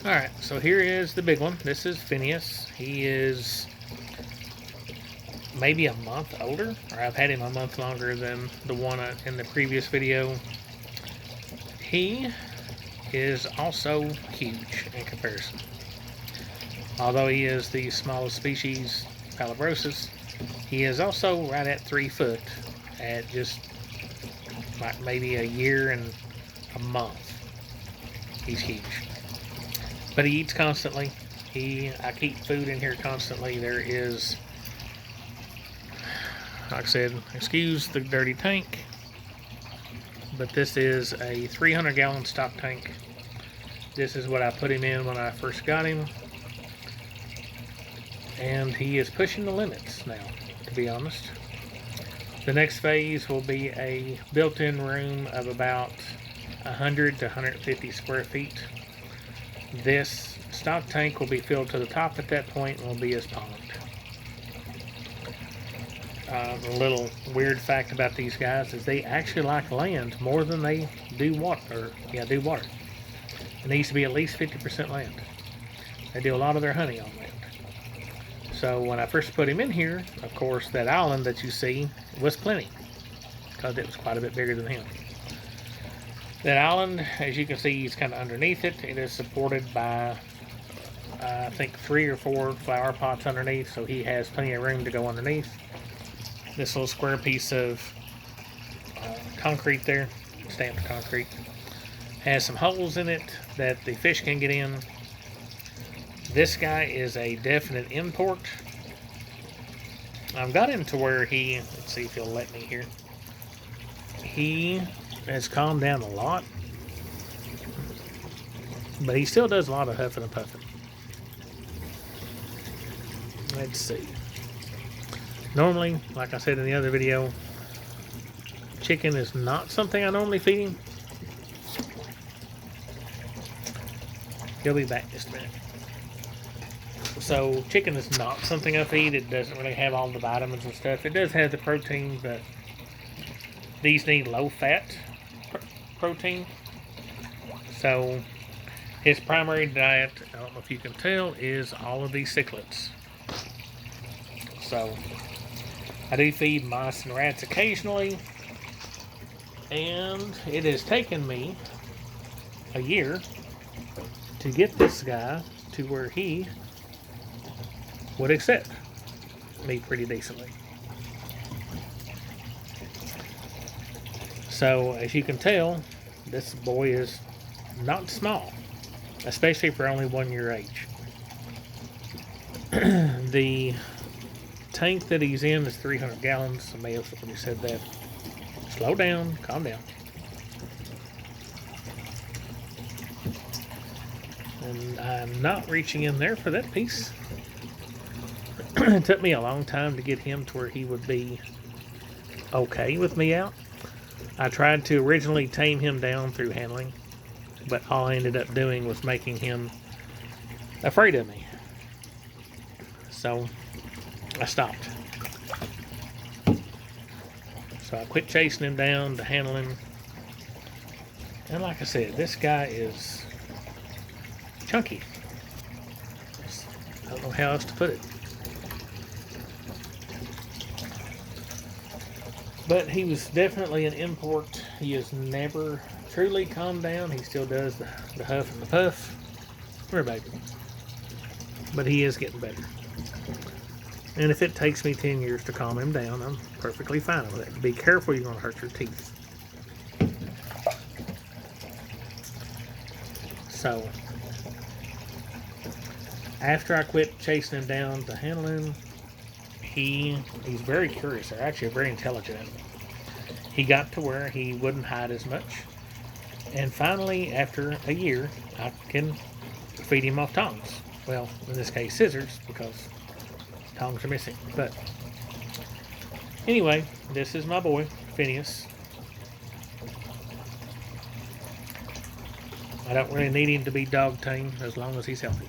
Alright, so here is the big one. This is Phineaus. He is maybe a month older, or I've had him a month longer than the one in the previous video. He is also huge in comparison. Although he is the smallest species, Palabrosus, he is also right at 3 foot at just like maybe a year and a month. He's huge. But he eats constantly. I keep food in here constantly. There is, like I said, excuse the dirty tank, but this is a 300-gallon stock tank. This is what I put him in when I first got him. And he is pushing the limits now, to be honest. The next phase will be a built-in room of about 100 to 150 square feet. This stock tank will be filled to the top at that point and will be his pond. A little weird fact about these guys is they actually like land more than they do water. Do water. It needs to be at least 50% land. They do a lot of their honey on land. So when I first put him in here, of course, that island that you see was plenty, because it was quite a bit bigger than him. That island, as you can see, is kind of underneath it. It is supported by, I think, 3 or 4 flower pots underneath, so he has plenty of room to go underneath. This little square piece of concrete there, stamped concrete, has some holes in it that the fish can get in. This guy is a definite import. I've got him to where let's see if he'll let me here. He has calmed down a lot, but he still does a lot of huffing and puffing. Let's see. Normally, like I said in the other video, chicken is not something I normally feed him. He'll be back just a minute. So chicken is not something I feed. It doesn't really have all the vitamins and stuff. It does have the protein, but these need low-fat protein. So his primary diet, I don't know if you can tell, is all of these cichlids. So I do feed mice and rats occasionally, and it has taken me a year to get this guy to where he would accept me pretty decently. So as you can tell, this boy is not small, especially for only 1 year age. The tank that he's in is 300 gallons. I may have already said that. Slow down, calm down. And I'm not reaching in there for that piece. It took me a long time to get him to where he would be okay with me out. I tried to originally tame him down through handling, but all I ended up doing was making him afraid of me. So I stopped. So I quit chasing him down to handle him. And like I said, this guy is chunky. I don't know how else to put it. But he was definitely an import. He has never truly calmed down. He still does the huff and the puff. We're baby. But he is getting better. And if it takes me 10 years to calm him down, I'm perfectly fine with it. Be careful, you're going to hurt your teeth. So, after I quit chasing him down to handle him, he's very curious. They're actually very intelligent. He got to where he wouldn't hide as much. And finally, after a year, I can feed him off tongs. Well, in this case, scissors, because tongs are missing. But anyway, this is my boy, Phineaus. I don't really need him to be dog tame as long as he's healthy.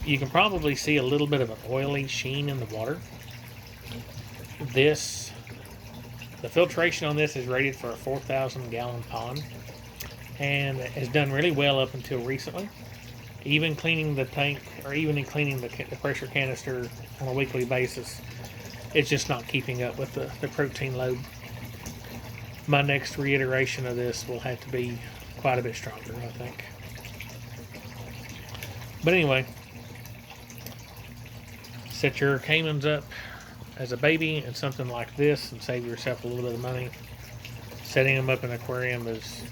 You can probably see a little bit of an oily sheen in the water. The filtration on this is rated for a 4,000 gallon pond. and has done really well up until recently. Even cleaning the tank, or even in cleaning the pressure canister on a weekly basis, it's just not keeping up with the protein load. My next reiteration of this will have to be quite a bit stronger, I think. But anyway, set your caimans up as a baby and something like this and save yourself a little bit of money. Setting them up in an aquarium is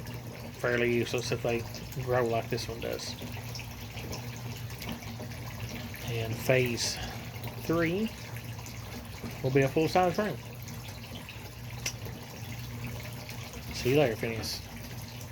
fairly useless if they grow like this one does. And phase 3 will be a full-size room. See you later, Phineaus.